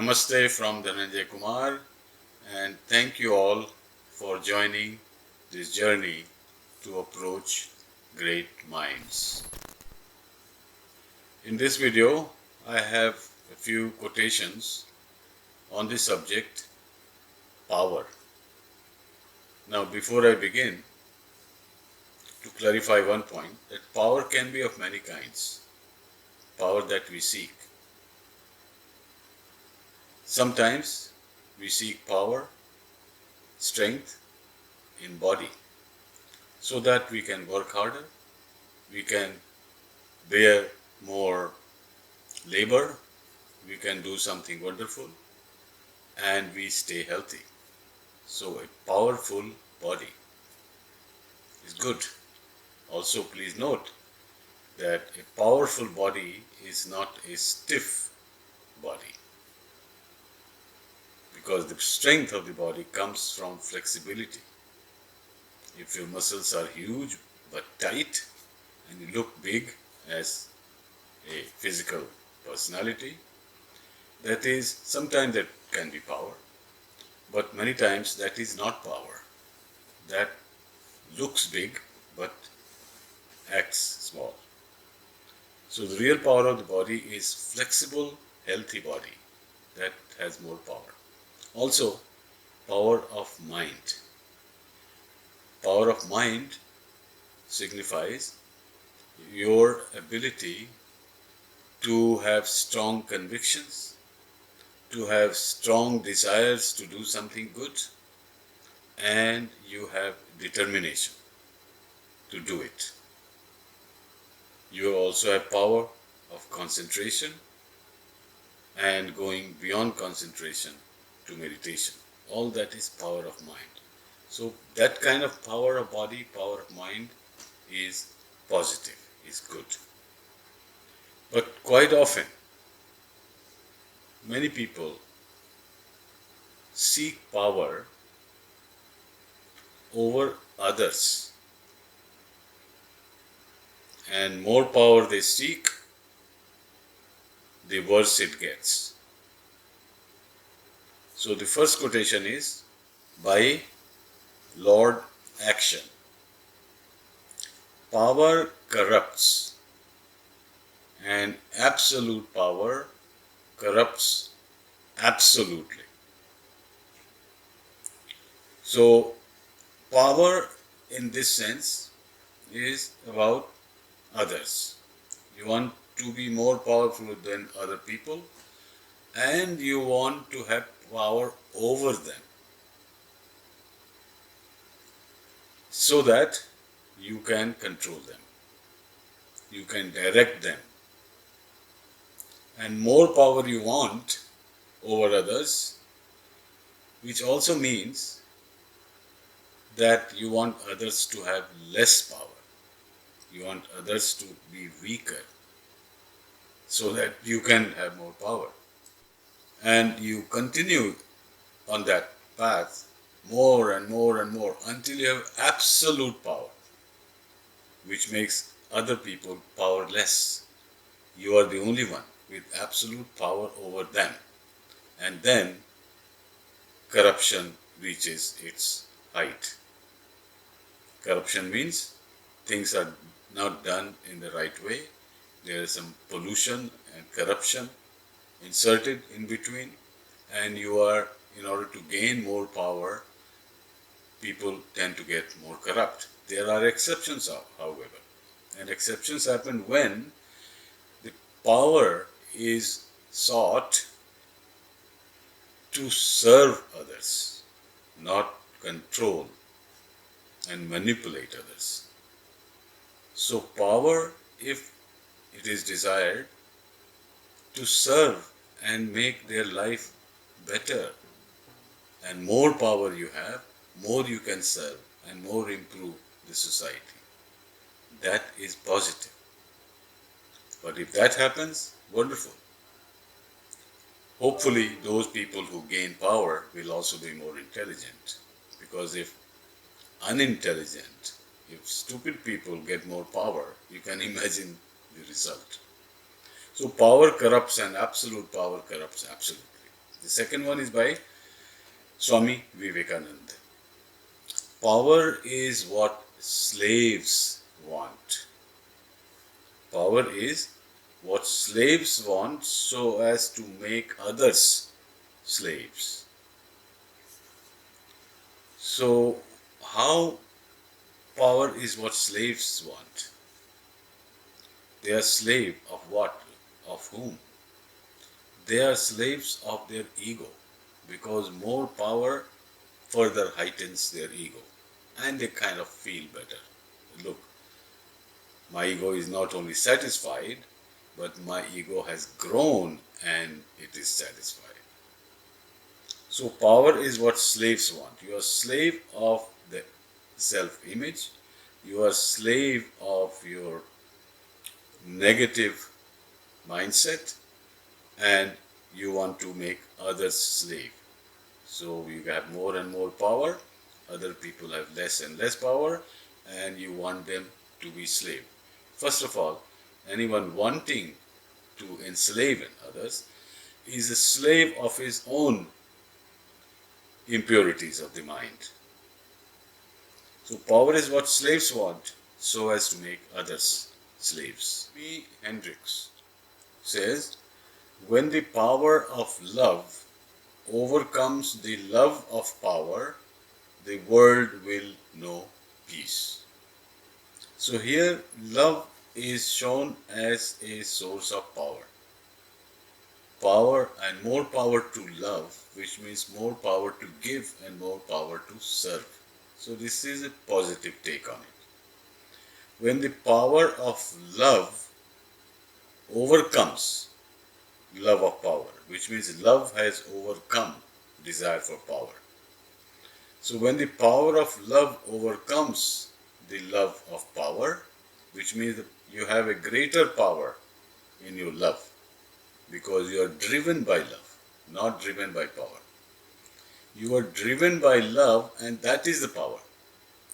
Namaste from Dhananjay Kumar, and thank you all for joining this journey to approach great minds. In this video, I have a few quotations on the subject power. Now, before I begin, to clarify one point, that power can be of many kinds. Power that we seek. Sometimes we seek power, strength in body, so that we can work harder, we can bear more labor, we can do something wonderful, and we stay healthy. So a powerful body is good. Also, please note that a powerful body is not a stiff body, because the strength of the body comes from flexibility. If your muscles are huge but tight and you look big as a physical personality, that is, sometimes that can be power, but many times that is not power. That looks big but acts small. So the real power of the body is flexible, healthy body that has more power. Also, power of mind. Power of mind signifies your ability to have strong convictions, to have strong desires to do something good, and you have determination to do it. You also have power of concentration and going beyond concentration to meditation. All that is power of mind. So that kind of power of body, power of mind is positive, is good. But quite often, many people seek power over others. And more power they seek, the worse it gets. So the first quotation is by Lord Action. Power corrupts, and absolute power corrupts absolutely. So power in this sense is about others. You want to be more powerful than other people, and you want to have power over them, so that you can control them, you can direct them. And more power you want over others, which also means that you want others to have less power. You want others to be weaker, so that you can have more power. And you continue on that path more and more and more until you have absolute power, which makes other people powerless. You are the only one with absolute power over them. And then corruption reaches its height. Corruption means things are not done in the right way. There is some pollution and corruption inserted in between, and you are, in order to gain more power, people tend to get more corrupt. There are exceptions, however, and exceptions happen when the power is sought to serve others, not control and manipulate others. So power, if it is desired to serve and make their life better, and more power you have, more you can serve and more improve the society. That is positive. But if that happens, wonderful. Hopefully those people who gain power will also be more intelligent, because if unintelligent, if stupid people get more power, you can imagine the result. So power corrupts, and absolute power corrupts absolutely. The second one is by Swami Vivekananda. Power is what slaves want. Power is what slaves want so as to make others slaves. So, how power is what slaves want? They are slave of what? Of whom? They are slaves of their ego, because more power further heightens their ego and they kind of feel better. Look, my ego is not only satisfied, but my ego has grown and it is satisfied. So power is what slaves want. You are slave of the self-image. You are slave of your negative mindset, and you want to make others slave. So you have more and more power, other people have less and less power, and you want them to be slave. First of all, anyone wanting to enslave others is a slave of his own impurities of the mind. So power is what slaves want so as to make others slaves. P. Hendricks says, when the power of love overcomes the love of power, the world will know peace. So here love is shown as a source of power. Power and more power to love, which means more power to give and more power to serve. So this is a positive take on it. When the power of love overcomes love of power, which means love has overcome desire for power. So when the power of love overcomes the love of power, which means that you have a greater power in your love, because you are driven by love, not driven by power. You are driven by love, and that is the power.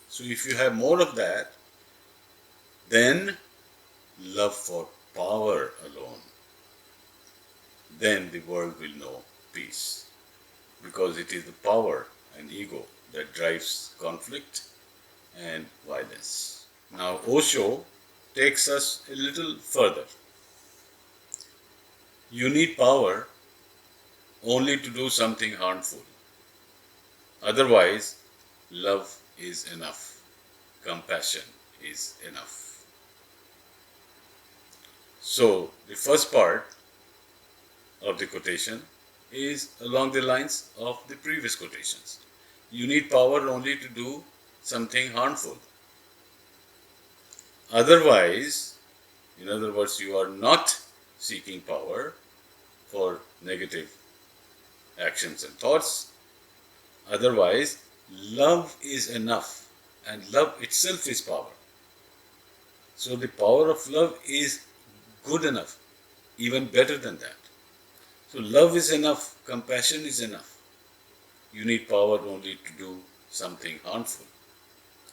So if you have more of that, then love for power alone, then the world will know peace, because it is the power and ego that drives conflict and violence. Now Osho takes us a little further. You need power only to do something harmful. Otherwise, love is enough. Compassion is enough. So, the first part of the quotation is along the lines of the previous quotations. You need power only to do something harmful. Otherwise, in other words, you are not seeking power for negative actions and thoughts. Otherwise, love is enough, and love itself is power. So the power of love is good enough, even better than that. So love is enough, compassion is enough. You need power only to do something harmful.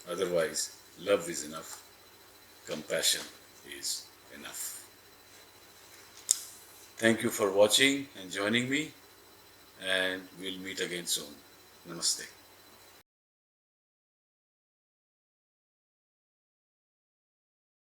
Otherwise, love is enough, compassion is enough. Thank you for watching and joining me, and we'll meet again soon. Namaste.